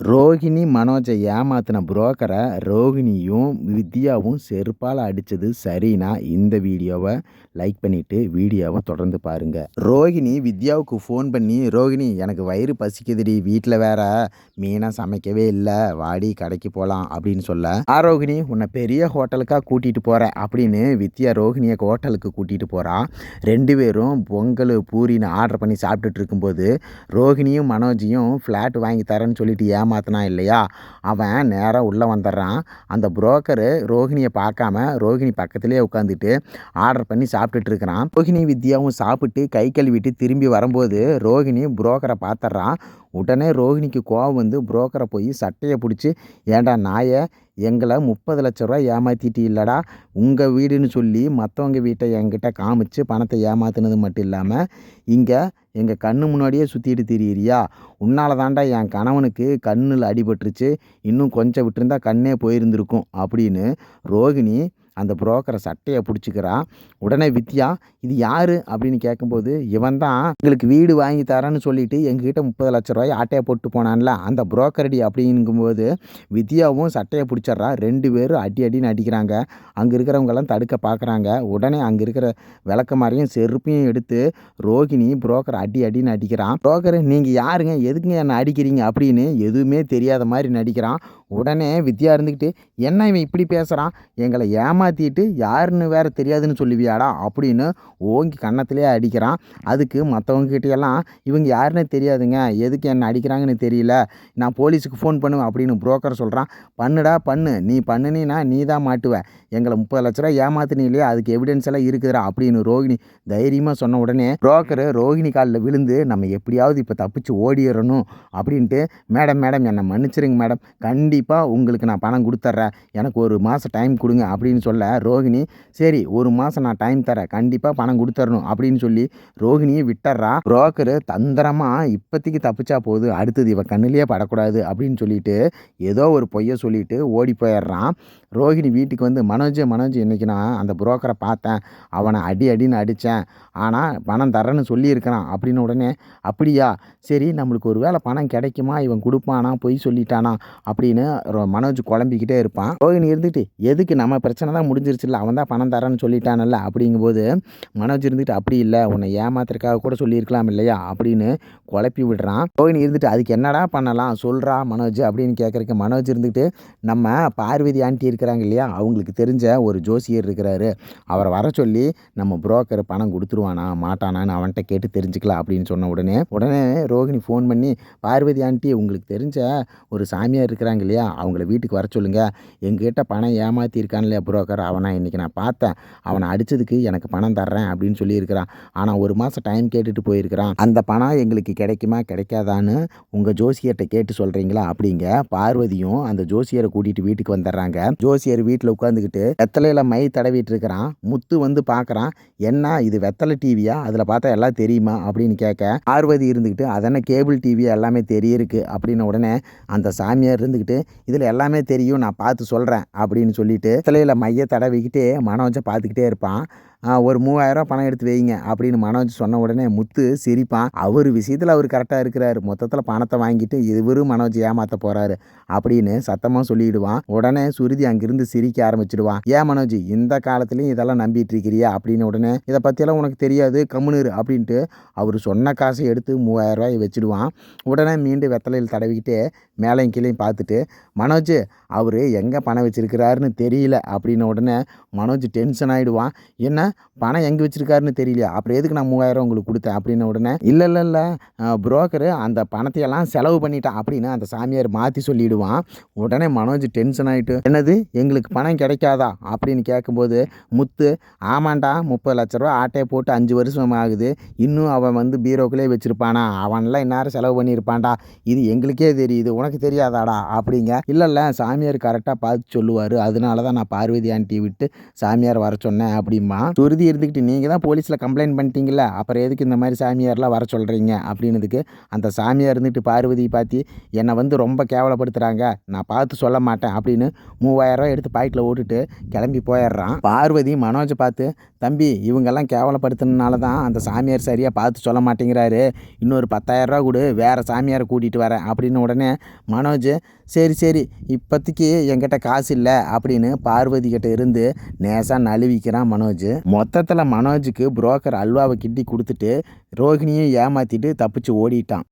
ரோகிணி மனோஜை ஏமாத்தின புரோக்கரை ரோகிணியும் வித்யாவும் செருப்பால் அடித்தது சரினா இந்த வீடியோவை லைக் பண்ணிவிட்டு வீடியோவை தொடர்ந்து பாருங்கள். ரோகிணி வித்யாவுக்கு ஃபோன் பண்ணி, ரோகிணி எனக்கு வயிறு பசிக்குதுடி, வீட்டில் வேற மீனாக சமைக்கவே இல்லை, வாடி கடைக்கு போகலாம் அப்படின்னு சொல்ல, ரோகிணி உன்னை பெரிய ஹோட்டலுக்காக கூட்டிகிட்டு போகிறேன் அப்படின்னு வித்யா ரோகிணியை ஹோட்டலுக்கு கூட்டிகிட்டு போகிறான். ரெண்டு பேரும் பொங்கல் பூரின்னு ஆர்டர் பண்ணி சாப்பிட்டுட்டு இருக்கும்போது ரோகிணியும் மனோஜையும் ஃப்ளாட் வாங்கி தரேன்னு சொல்லிட்டு ஏமாத்தினா இல்லையா, அவன் நேராக உள்ளே வந்துடுறான். அந்த புரோக்கரு ரோகிணியை பார்க்காம ரோகிணி பக்கத்துலேயே உட்காந்துட்டு ஆர்டர் பண்ணி சாப்பிட்டுட்டு இருக்கிறான். ரோகிணி வித்யாவும் சாப்பிட்டு கை கழுவிட்டு திரும்பி வரும்போது ரோகிணி புரோக்கரை பார்த்துட்றான். உடனே ரோகிணிக்கு கோவம் வந்து புரோக்கரை போய் சட்டையை பிடிச்சி, ஏண்டா நாயை, எங்களை 30 லட்ச ரூபா ஏமாற்றிட்டு இல்லைடா, உங்கள் வீடுன்னு சொல்லி மற்றவங்க வீட்டை என்கிட்ட காமிச்சு பணத்தை ஏமாத்துனது மட்டும் இல்லாமல் இங்கே எங்கள் கண்ணு முன்னாடியே சுற்றிட்டு திரியிறியா, உன்னால தாண்டா என் கணவனுக்கு கண்ணில் அடிபட்டுருச்சு, இன்னும் கொஞ்சம் விட்டுருந்தா கண்ணே போயிருந்திருக்கும் அப்படின்னு ரோகிணி அந்த புரோக்கரை சட்டையை பிடிச்சிக்கிறான். உடனே வித்யா இது யார் அப்படின்னு கேட்கும்போது, இவன் தான் எங்களுக்கு வீடு வாங்கி தரேன்னு சொல்லிட்டு எங்ககிட்ட 30 லட்ச ரூபாய் ஆட்டையை போட்டு போனான்ல அந்த புரோக்கரடி அப்படிங்கும்போது வித்யாவும் சட்டையை பிடிச்சிட்றா. ரெண்டு பேரும் அடி அடின்னு அடிக்கிறாங்க. அங்கே இருக்கிறவங்கெல்லாம் தடுக்க பார்க்குறாங்க. உடனே அங்கே இருக்கிற விளக்கமாரையும் செருப்பையும் எடுத்து ரோகிணி புரோக்கரை அடி அடின்னு அடிக்கிறான். புரோக்கர் நீங்கள் யாருங்க, எதுக்குங்க என்னை அடிக்கிறீங்க அப்படின்னு எதுவுமே தெரியாத மாதிரி நடிக்கிறான். உடனே வித்யா இருந்துக்கிட்டு, என்ன இவன் இப்படி பேசுகிறான், எங்களை ஏமாற்றிட்டு யாருன்னு வேறு தெரியாதுன்னு சொல்லுவியாடா அப்படின்னு ஓங்கி கன்னத்திலே அடிக்கிறான். அதுக்கு மற்றவங்ககிட்டையெல்லாம் இவங்க யாருன்னு தெரியாதுங்க, எதுக்கு என்னை அடிக்கிறாங்கன்னு தெரியல, நான் போலீஸுக்கு ஃபோன் பண்ணுவேன் அப்படின்னு புரோக்கர் சொல்கிறான். பண்ணுடா பண்ணு, நீ பண்ணுனா நீ தான் மாட்டுவேன், எங்களை 30 லட்ச ரூபா ஏமாத்தினி இல்லையா, அதுக்கு எவிடன்ஸ் எல்லாம் இருக்குதுடா அப்படின்னு ரோகிணி தைரியமாக சொன்ன உடனே புரோக்கர் ரோகிணி காலில் விழுந்து, நம்ம எப்படியாவது இப்போ தப்பிச்சு ஓடிடணும் அப்படின்ட்டு, மேடம் மேடம் என்னை மன்னிச்சிருங்க மேடம், கண்டிப்பாக உங்களுக்கு நான் பணம் கொடுத்துட்றேன், எனக்கு ஒரு மாதம் டைம் கொடுங்க அப்படின்னு சொல்ல ரோகிணி, சரி ஒரு மாதம் நான் டைம் தரேன், கண்டிப்பாக பணம் கொடுத்துடணும் அப்படின்னு சொல்லி ரோகிணியை விட்டுறா. புரோக்கரு தந்திரமாக இப்போதைக்கு தப்பிச்சா போகுது, அடுத்தது இவன் கண்ணிலேயே படக்கூடாது அப்படின்னு சொல்லிட்டு ஏதோ ஒரு பொய்யை சொல்லிட்டு ஓடி போயிடுறான். ரோகிணி வீட்டுக்கு வந்து, மனோஜ் இன்றைக்கி நான் அந்த புரோக்கரை பார்த்தேன், அவனை அடி அடின்னு அடித்தேன், ஆனால் பணம் தரேன்னு சொல்லியிருக்கிறான் அப்படின்னு. உடனே அப்படியா, சரி நம்மளுக்கு ஒரு வேளை பணம் கிடைக்குமா, இவன் கொடுப்பானா, பொய் சொல்லிட்டானா அப்படின்னு மனோஜ் குழம்பிக்கிட்டே இருப்பான். ரோகிணி இருந்துட்டு, எதுக்கு நம்ம பிரச்சனை தான் முடிஞ்சிருச்சுல்ல, அவன் தான் பணம் தரேன்னு சொல்லிட்டானல்ல அப்படிங்கும்போது மனோஜ் இருந்துட்டு, அப்படி இல்லை உன்னை ஏமாத்துறதுக்காக கூட சொல்லியிருக்கலாம் இல்லையா அப்படின்னு குழப்பி விடுறான். ரோகிணி இருந்துட்டு, அதுக்கு என்னடா பண்ணலாம் சொல்கிறா மனோஜ் அப்படின்னு கேட்குறக்கு மனோஜ் இருந்துட்டு, நம்ம பார்வதி ஆண்டி இருக்கிறாங்க இல்லையா, அவங்களுக்கு தெரிஞ்ச ஒரு ஜோசியர் இருக்கிறாரு, அவரை வர சொல்லி நம்ம புரோக்கர் பணம் கொடுத்துருவானா மாட்டானான்னு அவன்கிட்ட கேட்டு தெரிஞ்சுக்கலாம் அப்படின்னு சொன்ன உடனே ரோகிணி ஃபோன் பண்ணி, பார்வதி ஆண்டி உங்களுக்கு தெரிஞ்ச ஒரு சாமியார் இருக்கிறாங்க இல்லையா, அவங்கள வீட்டுக்கு வர சொல்லுங்கள், எங்ககிட்ட பணம் ஏமாற்றிருக்கான் இல்லையா புரோக்கர், அவனை இன்றைக்கி நான் பார்த்தேன், அவனை அடித்ததுக்கு எனக்கு பணம் தர்றேன் அப்படின்னு சொல்லியிருக்கிறான், ஆனால் ஒரு மாதம் டைம் கேட்டுட்டு போயிருக்கிறான், அந்த பணம் எங்களுக்கு கிடைக்குமா கிடைக்காதான்னு உங்கள் ஜோசியர்கிட்ட கேட்டு சொல்கிறீங்களா அப்படிங்க. பார்வதியும் அந்த ஜோசியரை கூட்டிகிட்டு வீட்டுக்கு வந்துடுறாங்க. ஜோசியர் வீட்டில் உட்காந்துக்கிட்டு வெத்தலையில் மை தடவிட்டு இருக்கிறான். முத்து வந்து பார்க்குறான், என்ன இது வெத்தலை டிவியா, அதில் பார்த்தா எல்லாம் தெரியுமா அப்படின்னு கேட்க, பார்வதி இருந்துக்கிட்டு, அதென்ன கேபிள் டிவியா எல்லாமே தெரியிருக்கு அப்படின்னு. உடனே அந்த சாமியார் இருந்துக்கிட்டு, இதில் எல்லாமே தெரியும், நான் பார்த்து சொல்கிறேன் அப்படின்னு சொல்லிட்டு வெத்தலையில் மைய தடவிக்கிட்டே மனோஜை பார்த்துக்கிட்டே இருப்பான். ஒரு 3000 பணம் எடுத்து வைங்க அப்படின்னு மனோஜ் சொன்ன உடனே முத்து சிரிப்பான். அவர் விஷயத்தில் அவர் கரெக்டாக இருக்கிறாரு, மொத்தத்தில் பணத்தை வாங்கிட்டு இவரும் மனோஜ் ஏமாற்ற போகிறாரு அப்படின்னு சத்தமாக சொல்லிவிடுவான். உடனே சுருதி அங்கிருந்து சிரிக்க ஆரம்பிச்சிடுவான். ஏன் மனோஜ் இந்த காலத்துலேயும் இதெல்லாம் நம்பிட்டு இருக்கிறியா அப்படின்னு. உடனே இதை பற்றியெல்லாம் உனக்கு தெரியாது கம்முனு அப்படின்ட்டு அவர் சொன்ன காசை எடுத்து 3000 ரூபாய் வச்சுடுவான். உடனே மீண்டும் வெத்தலையில் தடவிக்கிட்டே மேலையும் கீழையும் பார்த்துட்டு, மனோஜ் அவர் எங்கே பணம் வச்சுருக்கிறாருன்னு தெரியல அப்படின்னு. உடனே மனோஜ் டென்ஷன் ஆகிடுவான். என்ன பணம் எங்கே வச்சுருக்காருன்னு தெரியலையா, அப்புறம் எதுக்கு நான் 3000 உங்களுக்கு கொடுத்தேன் அப்படின்னு. உடனே இல்லை புரோக்கரு அந்த பணத்தையெல்லாம் செலவு பண்ணிட்டான் அப்படின்னு அந்த சாமியார் மாற்றி சொல்லிவிடுவான். உடனே மனோஜ் டென்ஷன் ஆகிட்டு, என்னது எங்களுக்கு பணம் கிடைக்காதா அப்படின்னு கேட்கும்போது முத்து, ஆமாண்டா 30 லட்ச ரூபா ஆட்டையை போட்டு 5 வருஷம் ஆகுது, இன்னும் அவன் வந்து பீரோக்குள்ளே வச்சுருப்பானா, அவன்லாம் இந்நேரம் செலவு பண்ணியிருப்பான்டா, இது எங்களுக்கே தெரியுது உனக்கு தெரியாதாடா அப்படிங்க. இல்லை சாமியார் கரெக்டாக பார்த்து சொல்லுவார், அதனால தான் நான் பார்வதி ஆண்டி விட்டு சாமியார் வர சொன்னேன் அப்படிமா. சுருதி இருந்துக்கிட்டு, நீங்கள் தான் போலீஸில் கம்ப்ளைண்ட் பண்ணிட்டீங்களா, அப்புறம் எதுக்கு இந்த மாதிரி சாமியார்லாம் வர சொல்கிறீங்க அப்படின்னதுக்கு அந்த சாமியார் இருந்துட்டு பார்வதியை பார்த்து, என்னை வந்து ரொம்ப கேவலப்படுத்துகிறாங்க, நான் பார்த்து சொல்ல மாட்டேன் அப்படின்னு 3000 ரூபா எடுத்து பாக்கெட்டில் ஓட்டுட்டு கிளம்பி போயிடுறான். பார்வதி மனோஜை பார்த்து, தம்பி இவங்கெல்லாம் கேவலப்படுத்தினால தான் அந்த சாமியார் சரியாக பார்த்து சொல்ல மாட்டேங்கிறாரு, இன்னொரு 10,000 ரூபா கொடு, வேறு சாமியாரை கூட்டிகிட்டு வரேன் அப்படின்னு. உடனே மனோஜ் சரி இப்போதைக்கு என்கிட்ட காசு இல்லை அப்படின்னு பார்வதி கிட்ட இருந்து நேசாக நழுவிக்கிறான் மனோஜ். மொத்தத்தில் மனோஜுக்கு புரோக்கர் அல்வாவை கிண்டி கொடுத்துட்டு ரோகிணியும் ஏமாற்றிட்டு தப்பிச்சு ஓடிட்டான்.